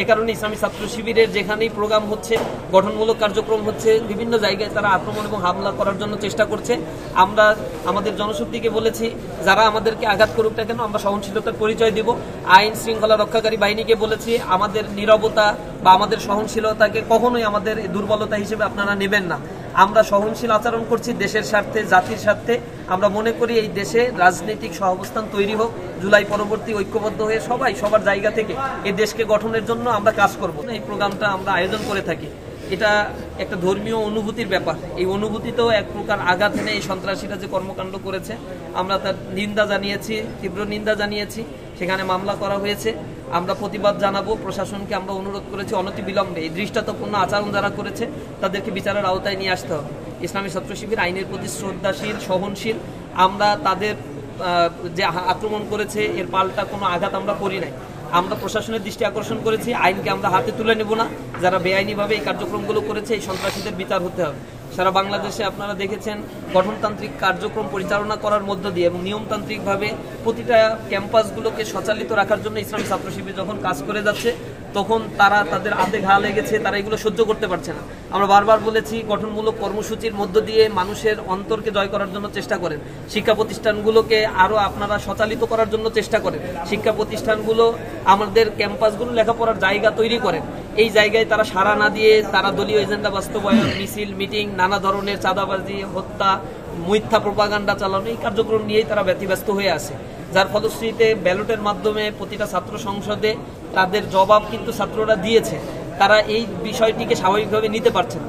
এ কারণে ইসলামী ছাত্র শিবিরের যেখানেই প্রোগ্রাম হচ্ছে, গঠনমূলক কার্যক্রম হচ্ছে, বিভিন্ন জায়গায় তারা আক্রমণ এবং হামলা করার জন্য চেষ্টা করছে। আমরা আমাদের জনশক্তিকে বলেছি, যারা আমাদেরকে আঘাত করুক না কেন আমরা সহনশীলতার পরিচয় দিব। আইন শৃঙ্খলা রক্ষাকারী বাহিনীকে বলেছি, আমাদের নীরবতা বা আমাদের সহনশীলতাকে কখনোই আমাদের দুর্বলতা হিসেবে আপনারা নেবেন না। আমরা সহনশীল আচরণ করছি দেশের স্বার্থে, জাতির স্বার্থে। আমরা মনে করি এই দেশে রাজনৈতিক সহাবস্থান তৈরি হোক, জুলাই পরবর্তী ঐক্যবদ্ধ হয়ে সবাই সবার জায়গা থেকে এই দেশকে গঠনের জন্য আমরা কাজ করব। এই প্রোগ্রামটা আমরা আয়োজন করে থাকি, এটা একটা ধর্মীয় অনুভূতির ব্যাপার। এই অনুভূতিতেও এক প্রকার আঘাত এনে এই সন্ত্রাসীরা যে কর্মকাণ্ড করেছে আমরা তার নিন্দা জানিয়েছি, তীব্র নিন্দা জানিয়েছি। সেখানে মামলা করা হয়েছে। আমরা প্রতিবাদ জানাবো। প্রশাসনকে আমরা অনুরোধ করেছি অনতিবিলম্বে এই দৃষ্টান্তপূর্ণ আচরণ যারা করেছে তাদেরকে বিচারের আওতায় নিয়ে আসতে হবে। ইসলামী ছাত্র শিবির আইনের প্রতি শ্রদ্ধাশীল, সহনশীল। আমরা তাদের যে আক্রমণ করেছে এর পাল্টা কোনো আঘাত আমরা করি নাই। আমরা প্রশাসনের দৃষ্টি আকর্ষণ করেছি, আইনকে আমরা হাতে তুলে নেব না। যারা বেআইনিভাবে এই কার্যক্রমগুলো করেছে এই সন্ত্রাসীদের বিচার হতে হবে। সারা বাংলাদেশে আপনারা দেখেছেন গঠনতান্ত্রিক কার্যক্রম পরিচালনা করার মধ্য দিয়ে এবং নিয়মতান্ত্রিকভাবে প্রতিটা ক্যাম্পাসগুলোকে সঞ্চালিত রাখার জন্য ইসলামী ছাত্র শিবির যখন কাজ করে যাচ্ছে তখন তারা তাদের হাতে ঘা লেগেছে, তারা এগুলো সহ্য করতে পারছে না। আমরা বারবার বলেছি গঠনমূলক কর্মসূচির মধ্য দিয়ে মানুষের অন্তরকে জয় করার জন্য চেষ্টা করেন। শিক্ষা প্রতিষ্ঠানগুলোকে আরও আপনারা সঞ্চালিত করার জন্য চেষ্টা করেন। শিক্ষা প্রতিষ্ঠানগুলো আমাদের ক্যাম্পাসগুলো লেখাপড়ার জায়গা তৈরি করেন। এই জায়গায় তারা সাড়া না দিয়ে তারা দলীয় এজেন্ডা বাস্তবায়ন, মিছিল, মিটিং, নানা ধরনের চাঁদাবাজি, হত্যা, মিথ্যা প্রোপাগান্ডা চালানো এই কার্যক্রম নিয়েই তারা ব্যতিব্যস্ত হয়ে আছে। যার ফলশ্রুতিতে ব্যালটের মাধ্যমে প্রতিটা ছাত্র সংসদে তাদের জবাব কিন্তু ছাত্ররা দিয়েছে। তারা এই বিষয়টিকে স্বাভাবিকভাবে নিতে পারছে না।